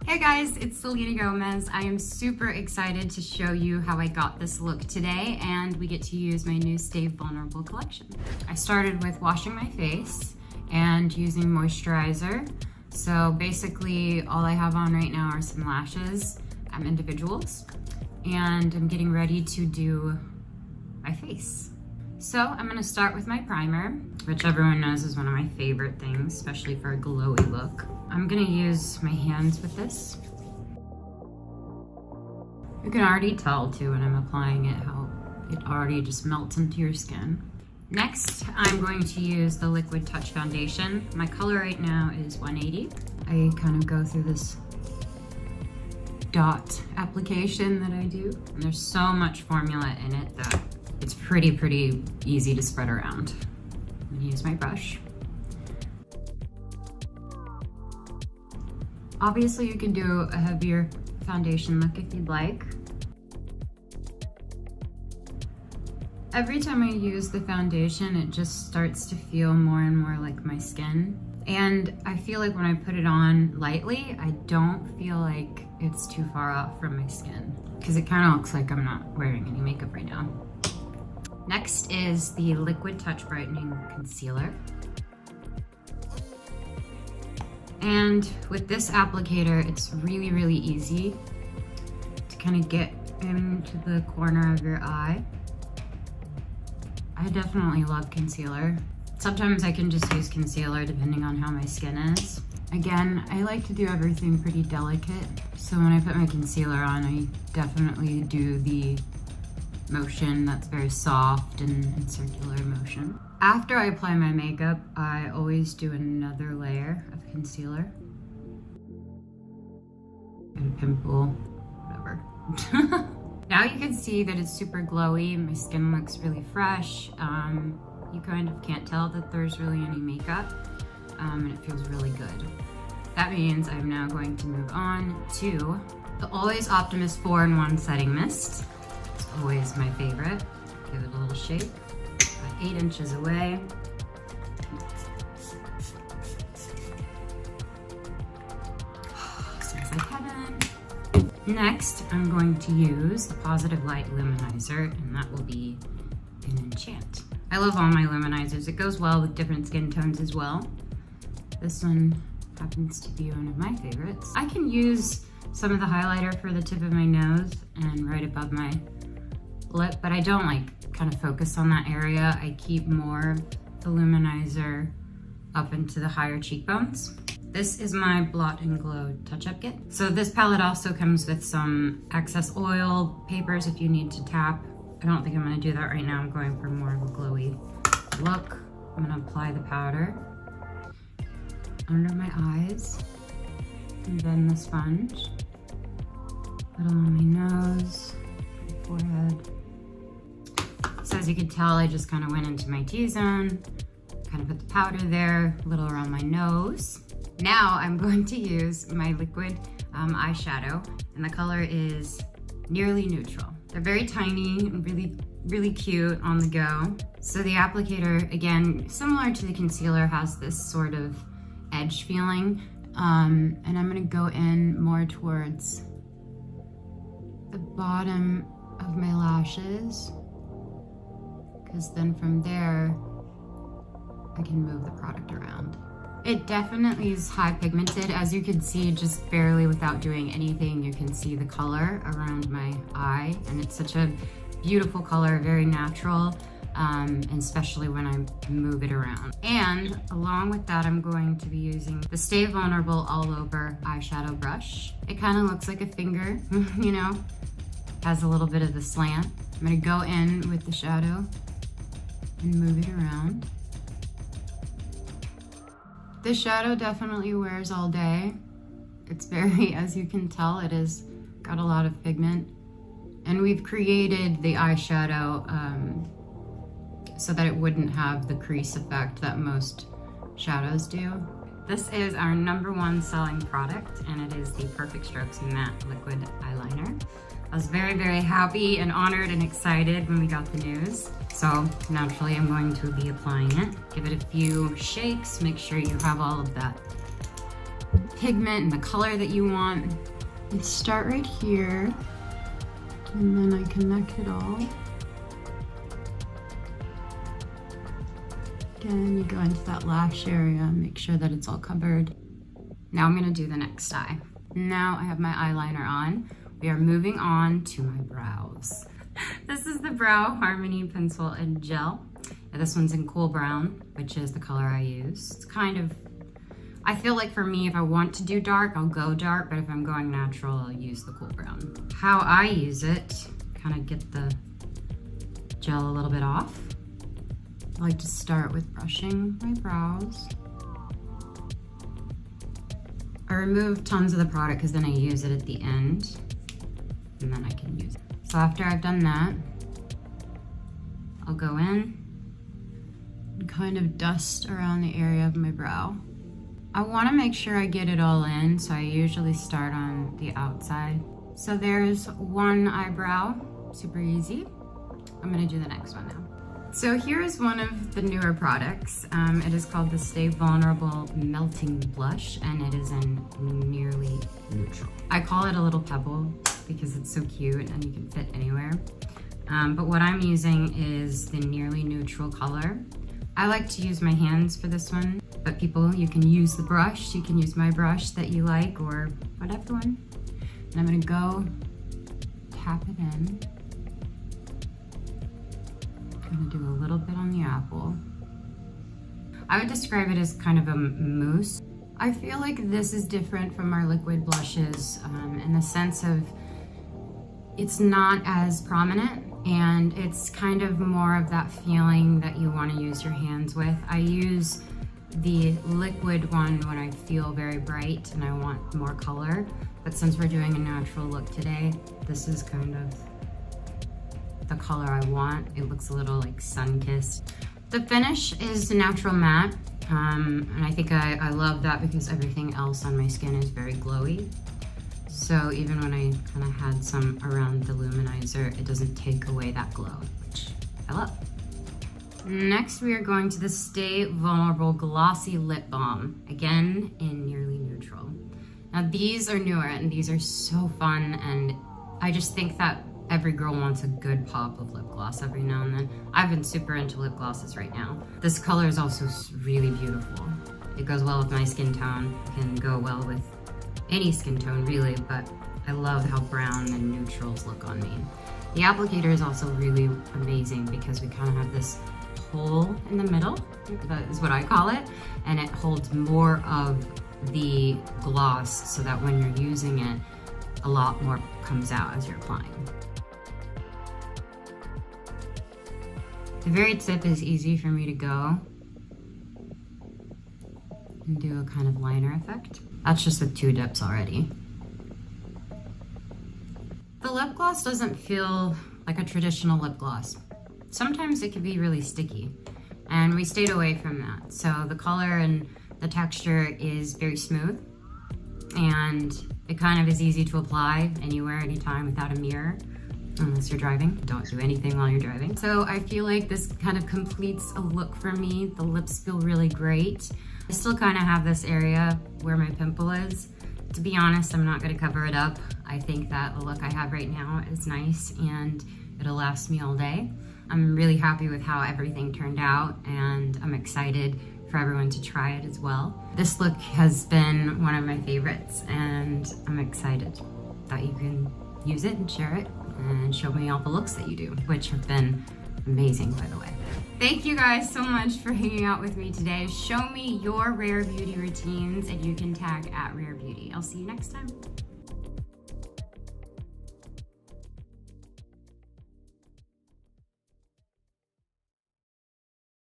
Hey guys, it's Selena Gomez. I am super excited to show you how I got this look today, and we get to use my new Stay Vulnerable collection. I started with washing my face and using moisturizer. So basically all I have on right now are some lashes, individuals, and I'm getting ready to do my face. So I'm gonna start with my primer, which everyone knows is one of my favorite things, especially for a glowy look. I'm gonna use my hands with this. You can already tell too when I'm applying it how it already just melts into your skin. Next, I'm going to use the Liquid Touch Foundation. My color right now is 180. I kind of go through this dot application that I do. And there's so much formula in it that it's pretty easy to spread around. I'm gonna use my brush. Obviously, you can do a heavier foundation look if you'd like. Every time I use the foundation, it just starts to feel more and more like my skin. And I feel like when I put it on lightly, I don't feel like it's too far off from my skin, because it kind of looks like I'm not wearing any makeup right now. Next is the Liquid Touch Brightening Concealer. And with this applicator, it's really easy to kind of get into the corner of your eye. I definitely love concealer. Sometimes I can just use concealer depending on how my skin is. Again, I like to do everything pretty delicate. So when I put my concealer on, I definitely do the motion that's very soft and circular motion. After I apply my makeup, I always do another layer of concealer. And a pimple, whatever. Now you can see that it's super glowy. My skin looks really fresh. You kind of can't tell that there's really any makeup, and it feels really good. That means I'm now going to move on to the Always Optimist 4-in-1 Setting Mist. It's always my favorite. Give it a little shake. About 8 inches away. Smells like heaven. Next, I'm going to use the Positive Light Luminizer, and that will be an Enchant. I love all my luminizers. It goes well with different skin tones as well. This one happens to be one of my favorites. I can use some of the highlighter for the tip of my nose and right above my lip, but I don't like kind of focus on that area. I keep more of the luminizer up into the higher cheekbones. This is my Blot and Glow touch-up kit. So this palette also comes with some excess oil papers if you need to tap. I don't think I'm gonna do that right now. I'm going for more of a glowy look. I'm gonna apply the powder under my eyes, and then the sponge. Put it on my nose, my forehead. So as you can tell, I just kind of went into my T-zone, kind of put the powder there, a little around my nose. Now I'm going to use my liquid eyeshadow, and the color is Nearly Neutral. They're very tiny and really cute on the go. So the applicator, again, similar to the concealer, has this sort of edge feeling. And I'm gonna go in more towards the bottom of my lashes, because then from there, I can move the product around. It definitely is high pigmented. As you can see, just barely without doing anything, you can see the color around my eye, and it's such a beautiful color, very natural, and especially when I move it around. And along with that, I'm going to be using the Stay Vulnerable All Over eyeshadow brush. It kind of looks like a finger, you know, has a little bit of the slant. I'm gonna go in with the shadow and move it around. This shadow definitely wears all day. It's very, as you can tell, it has got a lot of pigment. And we've created the eyeshadow so that it wouldn't have the crease effect that most shadows do. This is our #1 selling product, and it is the Perfect Strokes Matte Liquid Eyeliner. I was very happy and honored and excited when we got the news. So naturally I'm going to be applying it. Give it a few shakes, make sure you have all of that pigment and the color that you want. You start right here, and then I connect it all. Again, you go into that lash area, make sure that it's all covered. Now I'm gonna do the next eye. Now I have my eyeliner on. We are moving on to my brows. This is the Brow Harmony Pencil and Gel. And this one's in Cool Brown, which is the color I use. It's kind of, I feel like for me, if I want to do dark, I'll go dark, but if I'm going natural, I'll use the Cool Brown. How I use it, kind of get the gel a little bit off. I like to start with brushing my brows. I remove tons of the product because then I use it at the end, and then I can use it. So after I've done that, I'll go in and kind of dust around the area of my brow. I want to make sure I get it all in, so I usually start on the outside. So there's one eyebrow, super easy. I'm gonna do the next one now. So here's one of the newer products. It is called the Stay Vulnerable Melting Blush, and it is in Nearly Neutral. I call it a little pebble because it's so cute and you can fit anywhere. But what I'm using is the Nearly Neutral color. I like to use my hands for this one, but people, you can use the brush. You can use my brush that you like or whatever one. And I'm gonna go tap it in. I'm gonna do a little bit on the apple. I would describe it as kind of a mousse. I feel like this is different from our liquid blushes in the sense of it's not as prominent and it's kind of more of that feeling that you want to use your hands with. I use the liquid one when I feel very bright and I want more color, but since we're doing a natural look today, this is kind of the color I want. It looks a little like sun-kissed. The finish is natural matte, and I think I love that because everything else on my skin is very glowy. So even when I kind of had some around the luminizer, it doesn't take away that glow, which I love. Next, we are going to the Stay Vulnerable Glossy Lip Balm, again in Nearly Neutral. Now these are newer and these are so fun, and I just think that every girl wants a good pop of lip gloss every now and then. I've been super into lip glosses right now. This color is also really beautiful. It goes well with my skin tone. It can go well with any skin tone really, but I love how brown and neutrals look on me. The applicator is also really amazing because we kind of have this hole in the middle, that is what I call it, and it holds more of the gloss so that when you're using it, a lot more comes out as you're applying. The very tip is easy for me to go and do a kind of liner effect. That's just with 2 dips already. The lip gloss doesn't feel like a traditional lip gloss. Sometimes it can be really sticky, and we stayed away from that. So the color and the texture is very smooth, and it kind of is easy to apply anywhere, anytime without a mirror. Unless you're driving, don't do anything while you're driving. So I feel like this kind of completes a look for me. The lips feel really great. I still kind of have this area where my pimple is. To be honest, I'm not gonna cover it up. I think that the look I have right now is nice and it'll last me all day. I'm really happy with how everything turned out, and I'm excited for everyone to try it as well. This look has been one of my favorites, and I'm excited that you can use it and share it and show me all the looks that you do, which have been amazing, by the way. Thank you guys so much for hanging out with me today. Show me your Rare Beauty routines and you can tag @Rare Beauty. I'll see you next time.